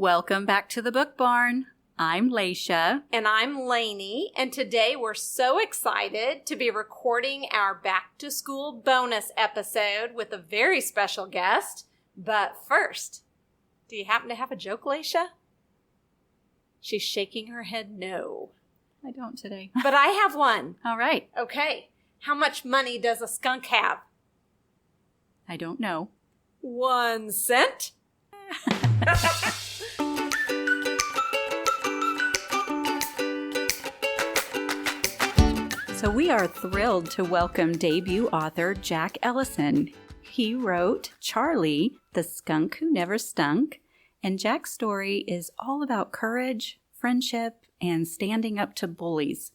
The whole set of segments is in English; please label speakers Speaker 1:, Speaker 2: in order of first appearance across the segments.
Speaker 1: Welcome back to the Book Barn. I'm Lasha.
Speaker 2: And I'm Lanie, and today we're so excited to be recording our back-to-school bonus episode with a very special guest. But first, do you happen to have a joke, Lasha? She's shaking her head no.
Speaker 1: I don't today.
Speaker 2: But I have one.
Speaker 1: All right.
Speaker 2: Okay. How much money does a skunk have?
Speaker 1: I don't know.
Speaker 2: 1 cent.
Speaker 1: So we are thrilled to welcome debut author Jack Ellison. He wrote Charlie, the Skunk Who Never Stunk, and Jack's story is all about courage, friendship, and standing up to bullies.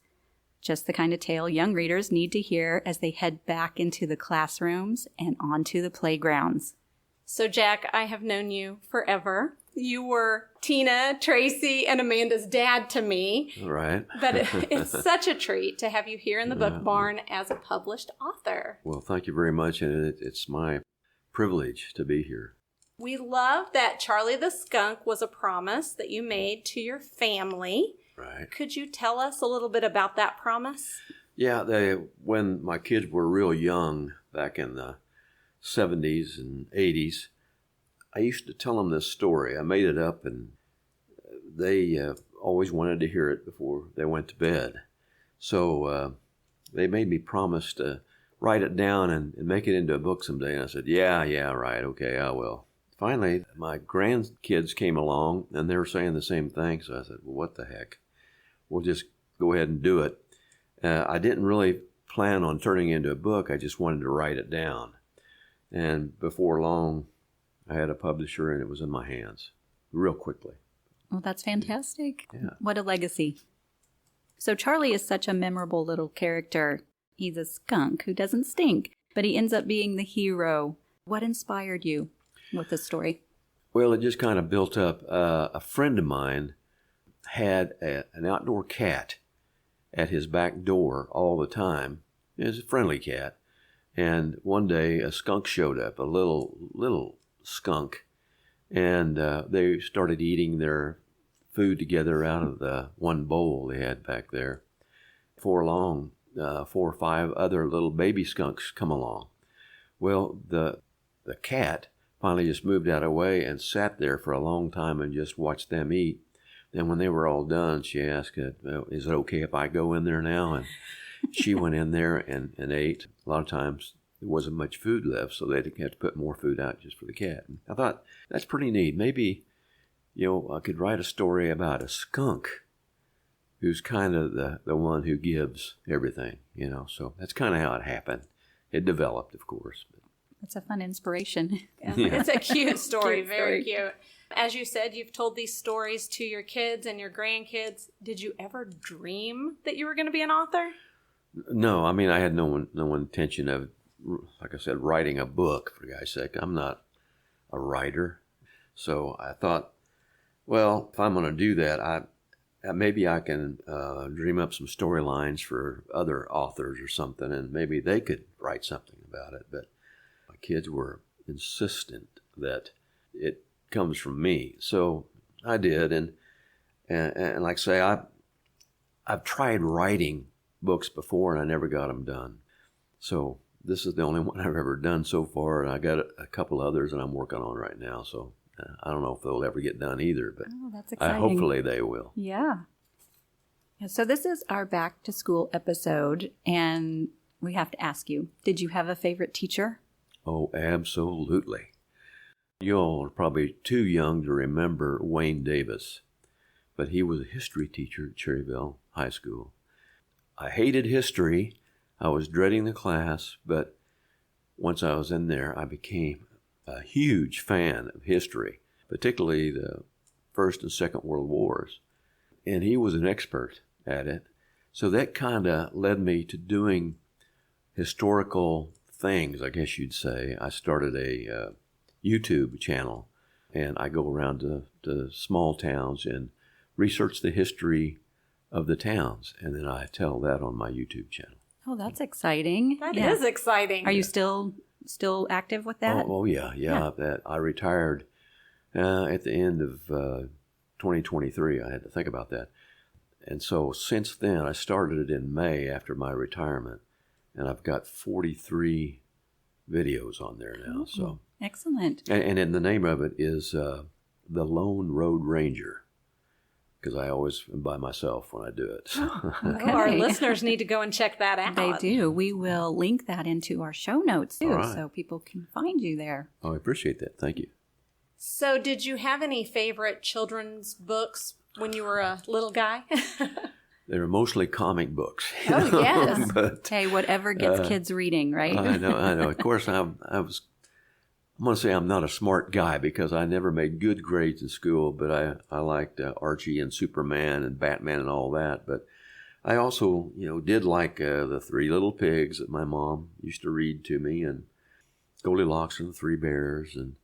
Speaker 1: Just the kind of tale young readers need to hear as they head back into the classrooms and onto the playgrounds.
Speaker 2: So Jack, I have known you forever. You were Tina, Tracy, and Amanda's dad to me.
Speaker 3: Right.
Speaker 2: But it's such a treat to have you here in the Book Barn as a published author.
Speaker 3: Well, thank you very much, and it's my privilege to be here.
Speaker 2: We love that Charlie the Skunk was a promise that you made to your family.
Speaker 3: Right.
Speaker 2: Could you tell us a little bit about that promise?
Speaker 3: Yeah, when my kids were real young, back in the 70s and 80s, I used to tell them this story. I made it up, and they always wanted to hear it before they went to bed. So they made me promise to write it down and make it into a book someday. And I said, yeah, right, okay, I will. Finally, my grandkids came along, and they were saying the same thing. So I said, well, what the heck? We'll just go ahead and do it. I didn't really plan on turning it into a book. I just wanted to write it down. And before long, I had a publisher, and it was in my hands real quickly.
Speaker 1: Well, that's fantastic.
Speaker 3: Yeah.
Speaker 1: What a legacy. So Charlie is such a memorable little character. He's a skunk who doesn't stink, but he ends up being the hero. What inspired you with the story?
Speaker 3: Well, it just kind of built up. A friend of mine had an outdoor cat at his back door all the time. It was a friendly cat. And one day a skunk showed up, a little skunk, and they started eating their food together out of the one bowl they had back there. Before long, 4 or 5 other little baby skunks come along. Well, the cat finally just moved out of the way and sat there for a long time and just watched them eat. Then when they were all done, she asked, is it okay if I go in there now? And she went in there and ate. A lot of times there wasn't much food left, so they'd have to put more food out just for the cat. And I thought, that's pretty neat. Maybe, I could write a story about a skunk who's kind of the one who gives everything, So that's kind of how it happened. It developed, of course.
Speaker 1: That's a fun inspiration.
Speaker 2: Yeah. It's a cute story, very cute. As you said, you've told these stories to your kids and your grandkids. Did you ever dream that you were going to be an author?
Speaker 3: No, I mean, I had no intention of, like I said, writing a book, for God's sake. I'm not a writer. So I thought, well, if I'm going to do that, maybe I can dream up some storylines for other authors or something, and maybe they could write something about it. But my kids were insistent that it comes from me. So I did. And like I say, I've tried writing books before, and I never got them done. So this is the only one I've ever done so far, and I got a couple others that I'm working on right now. So I don't know if they'll ever get done either, but
Speaker 1: that's exciting.
Speaker 3: Hopefully they will.
Speaker 1: Yeah. So this is our back to school episode, and we have to ask you, did you have a favorite teacher?
Speaker 3: Oh, absolutely. You all are probably too young to remember Wayne Davis, but he was a history teacher at Cherryville High School. I hated history. I was dreading the class, but once I was in there, I became a huge fan of history, particularly the First and Second World Wars. And he was an expert at it. So that kind of led me to doing historical things, I guess you'd say. I started a YouTube channel, and I go around to small towns and research the history of the towns, and then I tell that on my YouTube channel.
Speaker 1: Oh, that's exciting.
Speaker 2: That is exciting.
Speaker 1: Are you still active with that?
Speaker 3: Oh yeah. That I retired at the end of 2023. I had to think about that. And so since then, I started it in May after my retirement, and I've got 43 videos on there now.
Speaker 1: Oh,
Speaker 3: so
Speaker 1: excellent.
Speaker 3: And the name of it is The Lone Road Ranger, because I always am by myself when I do it. So.
Speaker 1: Okay.
Speaker 2: Our listeners need to go and check that out.
Speaker 1: They do. We will link that into our show notes too,
Speaker 3: right.
Speaker 1: so people can find you there.
Speaker 3: Oh, I appreciate that. Thank you.
Speaker 2: So did you have any favorite children's books when you were a little guy?
Speaker 3: They were mostly comic books.
Speaker 2: Oh, yes.
Speaker 3: But,
Speaker 1: Hey, whatever gets kids reading, right?
Speaker 3: I know. Of course, I'm going to say I'm not a smart guy because I never made good grades in school, but I liked Archie and Superman and Batman and all that. But I also, did like the Three Little Pigs that my mom used to read to me, and Goldilocks and the Three Bears. And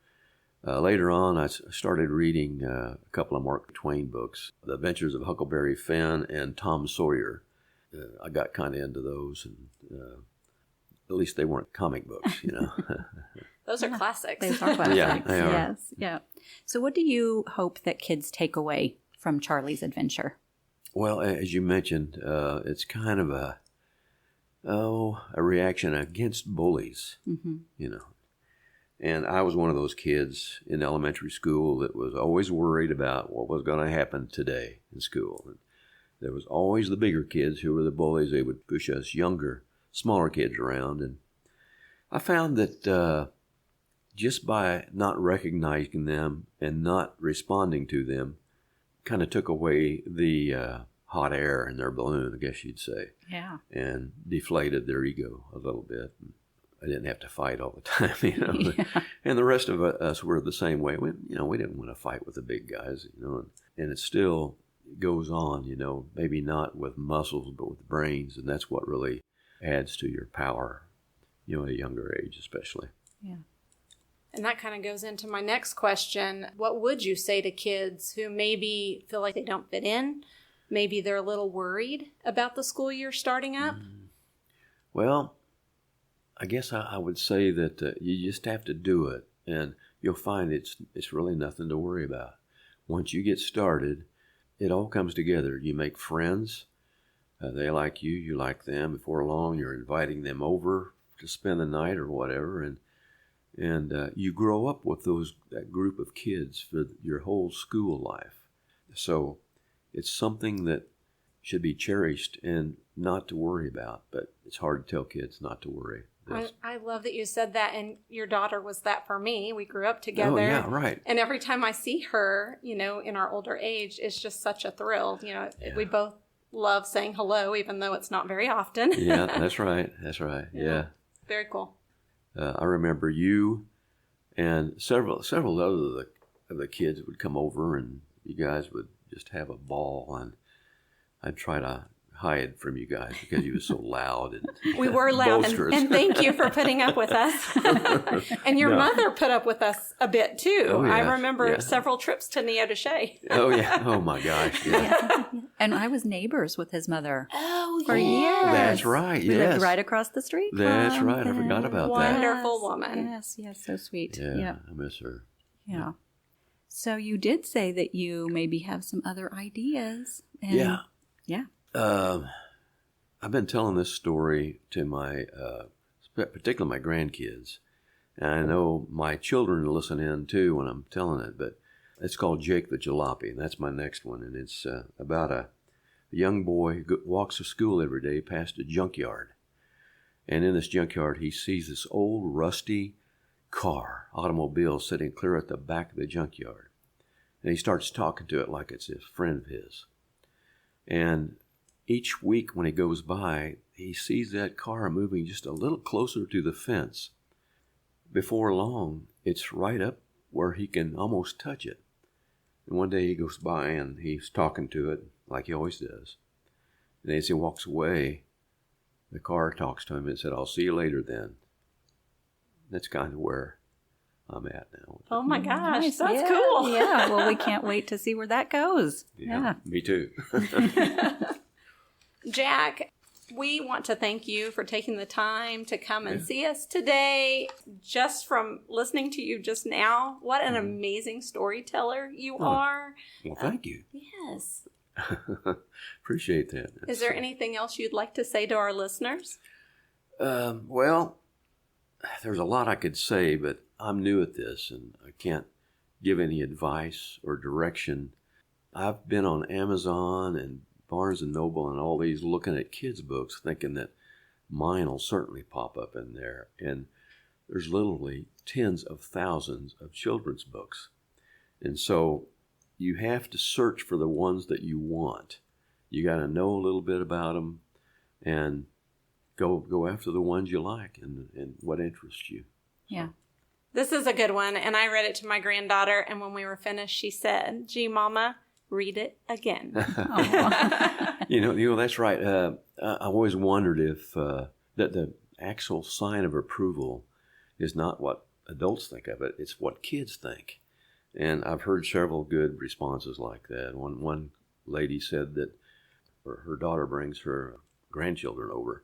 Speaker 3: later on, I started reading a couple of Mark Twain books, The Adventures of Huckleberry Finn and Tom Sawyer. I got kind of into those, and at least they weren't comic books,
Speaker 2: Those are classics.
Speaker 1: Those are classics.
Speaker 3: Yeah, they are.
Speaker 1: Yes, yeah. So what do you hope that kids take away from Charlie's adventure?
Speaker 3: Well, as you mentioned, it's kind of a reaction against bullies, And I was one of those kids in elementary school that was always worried about what was going to happen today in school. And there was always the bigger kids who were the bullies. They would push us younger, smaller kids around. And I found that just by not recognizing them and not responding to them kind of took away the hot air in their balloon, I guess you'd say.
Speaker 1: Yeah.
Speaker 3: And deflated their ego a little bit. I didn't have to fight all the time, Yeah. And the rest of us were the same way. We didn't want to fight with the big guys, And it still goes on, maybe not with muscles, but with brains. And that's what really adds to your power, at a younger age especially.
Speaker 1: Yeah.
Speaker 2: And that kind of goes into my next question. What would you say to kids who maybe feel like they don't fit in? Maybe they're a little worried about the school year starting up?
Speaker 3: Well, I guess I would say that you just have to do it, and you'll find it's really nothing to worry about. Once you get started, it all comes together. You make friends. They like you. You like them. Before long, you're inviting them over to spend the night or whatever, and you grow up with that group of kids for your whole school life. So it's something that should be cherished and not to worry about, but it's hard to tell kids not to worry.
Speaker 2: I love that you said that, and your daughter was that for me. We grew up together.
Speaker 3: Oh, yeah, right.
Speaker 2: And every time I see her, in our older age, it's just such a thrill. We both love saying hello, even though it's not very often.
Speaker 3: Yeah, that's right. Yeah.
Speaker 2: Very cool.
Speaker 3: I remember you and several other of the kids would come over, and you guys would just have a ball, and I'd try to hide from you guys because you were so loud and
Speaker 2: we were loud, and thank you for putting up with us. And your mother put up with us a bit too.
Speaker 3: Oh, yeah.
Speaker 2: I remember several trips to Neota Shea.
Speaker 3: Oh yeah. Oh my gosh. Yeah.
Speaker 1: And I was neighbors with his mother.
Speaker 2: Oh,
Speaker 1: for years.
Speaker 3: That's right.
Speaker 1: We
Speaker 3: Yes.
Speaker 1: lived right across the street.
Speaker 3: That's
Speaker 1: from
Speaker 3: right. I
Speaker 1: them.
Speaker 3: forgot about that.
Speaker 2: Wonderful woman.
Speaker 1: Yes, so sweet.
Speaker 3: Yeah,
Speaker 1: Yeah.
Speaker 3: I miss her.
Speaker 1: Yeah. So you did say that you maybe have some other ideas. And
Speaker 3: Yeah.
Speaker 1: Yeah.
Speaker 3: I've been telling this story to my, particularly my grandkids. And I know my children listen in too when I'm telling it, but it's called Jake the Jalopy, and that's my next one. And it's about a young boy who walks to school every day past a junkyard. And in this junkyard, he sees this old rusty automobile sitting clear at the back of the junkyard. And he starts talking to it like it's a friend of his. And each week when he goes by, he sees that car moving just a little closer to the fence. Before long, it's right up where he can almost touch it. And one day he goes by and he's talking to it like he always does. And as he walks away, the car talks to him and said, "I'll see you later then." That's kind of where I'm at now.
Speaker 2: Oh my gosh,
Speaker 1: Nice.
Speaker 2: that's
Speaker 1: Yeah.
Speaker 2: cool.
Speaker 1: Yeah. Well, we can't wait to see where that goes. Yeah.
Speaker 3: Me too.
Speaker 2: Jack, we want to thank you for taking the time to come and see us today. Just from listening to you just now, what an amazing storyteller you are.
Speaker 3: Well, thank you.
Speaker 2: Yes.
Speaker 3: Appreciate that.
Speaker 2: Is there anything else you'd like to say to our listeners?
Speaker 3: Well, there's a lot I could say, but I'm new at this and I can't give any advice or direction. I've been on Amazon and Barnes & Noble and all these looking at kids' books thinking that mine will certainly pop up in there. And there's literally tens of thousands of children's books. And so you have to search for the ones that you want. You got to know a little bit about them and go after the ones you like and what interests you.
Speaker 2: Yeah. This is a good one. And I read it to my granddaughter. And when we were finished, she said, "Gee, Mama, read it again."
Speaker 3: You know, that's right. I always wondered if that the actual sign of approval is not what adults think of it; it's what kids think. And I've heard several good responses like that. One lady said that her daughter brings her grandchildren over,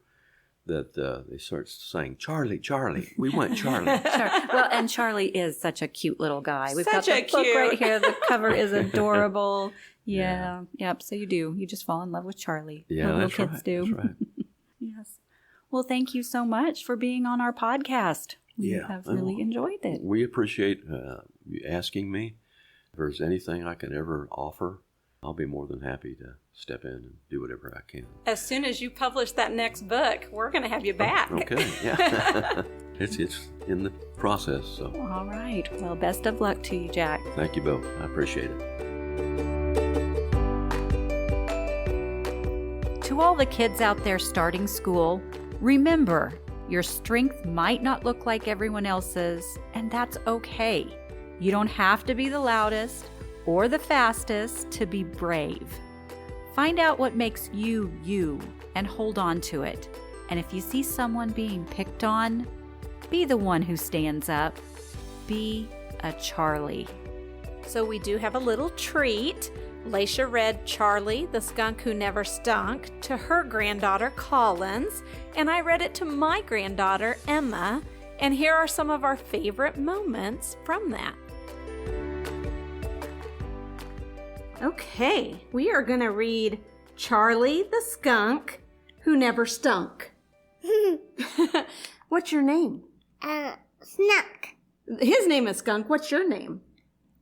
Speaker 3: that they start saying, "Charlie, Charlie, we want Charlie."
Speaker 1: Well, and Charlie is such a cute little guy. We've got
Speaker 2: Such
Speaker 1: the
Speaker 2: a
Speaker 1: book
Speaker 2: cute.
Speaker 1: right here. The cover is adorable. Yeah. Yep. So you just fall in love with Charlie.
Speaker 3: Yeah,
Speaker 1: Little
Speaker 3: that's
Speaker 1: kids
Speaker 3: right.
Speaker 1: do.
Speaker 3: That's right.
Speaker 1: Yes. Well, thank you so much for being on our podcast. We have really enjoyed it.
Speaker 3: We appreciate you asking me. If there's anything I can ever offer, I'll be more than happy to step in and do whatever I can.
Speaker 2: As soon as you publish that next book, we're going to have you back.
Speaker 3: Okay, yeah. It's in the process, so.
Speaker 1: All right. Well, best of luck to you, Jack.
Speaker 3: Thank you both. I appreciate it.
Speaker 1: To all the kids out there starting school, remember, your strength might not look like everyone else's, and that's okay. You don't have to be the loudest or the fastest to be brave. Find out what makes you, you, and hold on to it. And if you see someone being picked on, be the one who stands up. Be a Charlie.
Speaker 2: So we do have a little treat. Lasha read Charlie, the Skunk Who Never Stunk, to her granddaughter Collins, and I read it to my granddaughter Emma, and here are some of our favorite moments from that. Okay, we are going to read Charlie the Skunk Who Never Stunk. What's your name?
Speaker 4: Snuck.
Speaker 2: His name is Skunk. What's your name?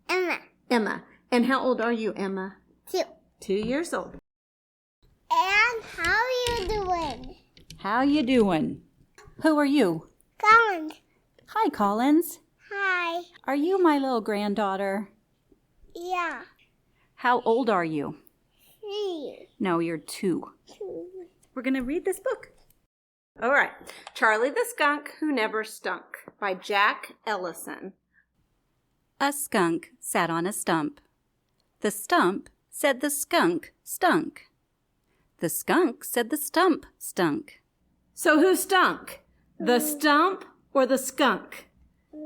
Speaker 4: Emma.
Speaker 2: Emma. And how old are you, Emma?
Speaker 4: 2.
Speaker 2: 2 years old.
Speaker 4: And how you doing?
Speaker 1: How you doing? Who are you?
Speaker 4: Collins.
Speaker 1: Hi, Collins.
Speaker 4: Hi.
Speaker 1: Are you my little granddaughter?
Speaker 4: Yeah.
Speaker 1: How old are you?
Speaker 4: 3.
Speaker 1: No, you're 2.
Speaker 2: We're going to read this book. All right. Charlie the Skunk Who Never Stunk by Jack Ellison.
Speaker 1: A skunk sat on a stump. The stump said the skunk stunk. The skunk said the stump stunk.
Speaker 2: So who stunk? The stump or the skunk?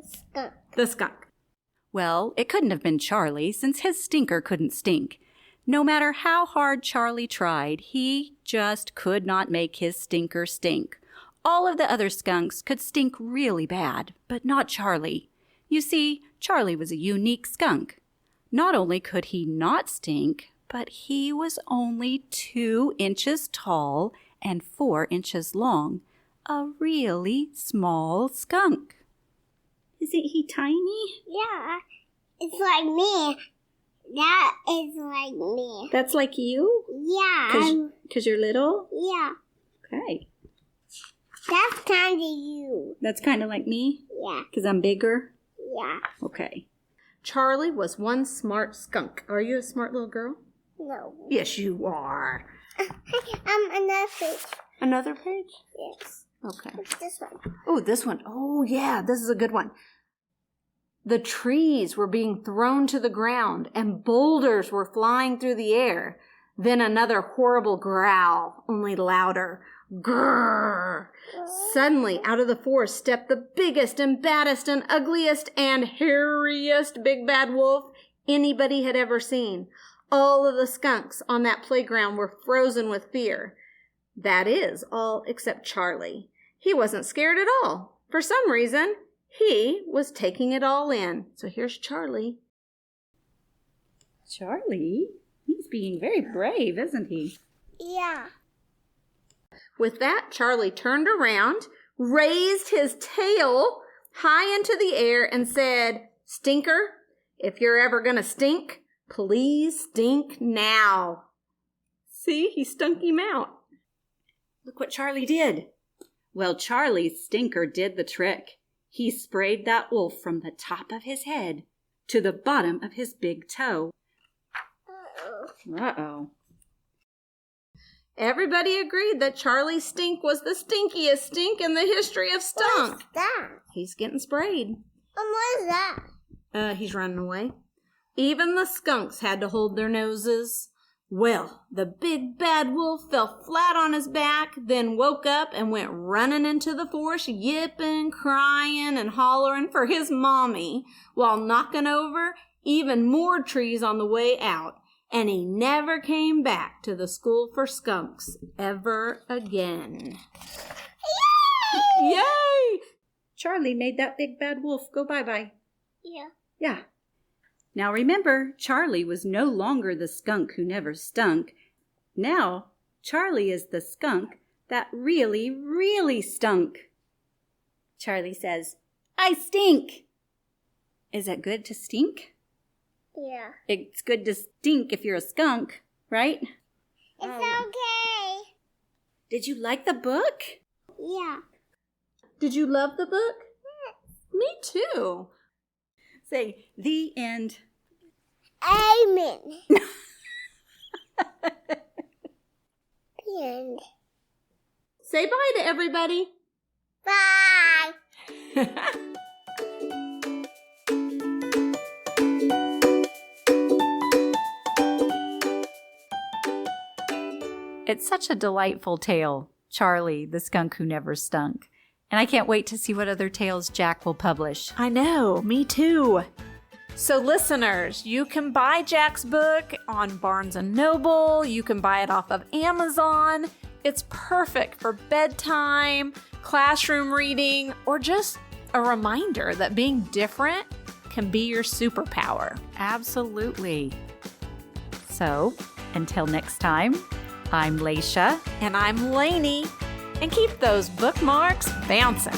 Speaker 4: Skunk.
Speaker 2: The skunk.
Speaker 1: Well, it couldn't have been Charlie, since his stinker couldn't stink. No matter how hard Charlie tried, he just could not make his stinker stink. All of the other skunks could stink really bad, but not Charlie. You see, Charlie was a unique skunk. Not only could he not stink, but he was only 2 inches tall and 4 inches long. A really small skunk. Isn't he tiny?
Speaker 4: Yeah. It's like me. That is like me.
Speaker 2: That's like you?
Speaker 4: Yeah.
Speaker 2: Because you're little?
Speaker 4: Yeah.
Speaker 2: Okay.
Speaker 4: That's kind of you.
Speaker 2: That's kind of like me?
Speaker 4: Yeah.
Speaker 2: Because I'm bigger?
Speaker 4: Yeah.
Speaker 2: Okay. Charlie was one smart skunk. Are you a smart little girl?
Speaker 4: No.
Speaker 2: Yes, you are.
Speaker 4: Another page.
Speaker 2: Another page?
Speaker 4: Yes.
Speaker 2: Okay.
Speaker 4: It's this one.
Speaker 2: Oh, this one. Oh, yeah, this is a good one. The trees were being thrown to the ground and boulders were flying through the air. Then another horrible growl, only louder. Grrr! Suddenly, out of the forest stepped the biggest and baddest and ugliest and hairiest big bad wolf anybody had ever seen. All of the skunks on that playground were frozen with fear. That is, all except Charlie. He wasn't scared at all. For some reason, he was taking it all in. So here's Charlie.
Speaker 1: Charlie? He's being very brave, isn't he?
Speaker 4: Yeah.
Speaker 2: With that, Charlie turned around, raised his tail high into the air, and said, "Stinker, if you're ever going to stink, please stink now." See, he stunk him out.
Speaker 1: Look what Charlie did. Well, Charlie's stinker did the trick. He sprayed that wolf from the top of his head to the bottom of his big toe. Uh-oh.
Speaker 2: Everybody agreed that Charlie's stink was the stinkiest stink in the history of stunk.
Speaker 4: What's that?
Speaker 2: He's getting sprayed.
Speaker 4: What is that?
Speaker 2: He's running away. Even the skunks had to hold their noses. Well, the big bad wolf fell flat on his back, then woke up and went running into the forest, yipping, crying, and hollering for his mommy, while knocking over even more trees on the way out. And he never came back to the school for skunks ever again.
Speaker 4: Yay!
Speaker 2: Yay!
Speaker 1: Charlie made that big bad wolf go bye-bye.
Speaker 4: Yeah.
Speaker 1: Yeah. Now remember, Charlie was no longer the skunk who never stunk. Now, Charlie is the skunk that really, really stunk. Charlie says, "I stink." Is it good to stink?
Speaker 4: Yeah.
Speaker 1: It's good to stink if you're a skunk, right?
Speaker 4: It's okay.
Speaker 1: Did you like the book?
Speaker 4: Yeah.
Speaker 2: Did you love the book? Me too.
Speaker 1: Say, the end.
Speaker 4: Amen. The end.
Speaker 2: Say bye to everybody.
Speaker 4: Bye.
Speaker 1: It's such a delightful tale, Charlie, the skunk who never stunk. And I can't wait to see what other tales Jack will publish.
Speaker 2: I know, me too. So listeners, you can buy Jack's book on Barnes & Noble. You can buy it off of Amazon. It's perfect for bedtime, classroom reading, or just a reminder that being different can be your superpower.
Speaker 1: Absolutely. So, until next time, I'm Lasha.
Speaker 2: And I'm Lanie. And keep those bookmarks bouncing.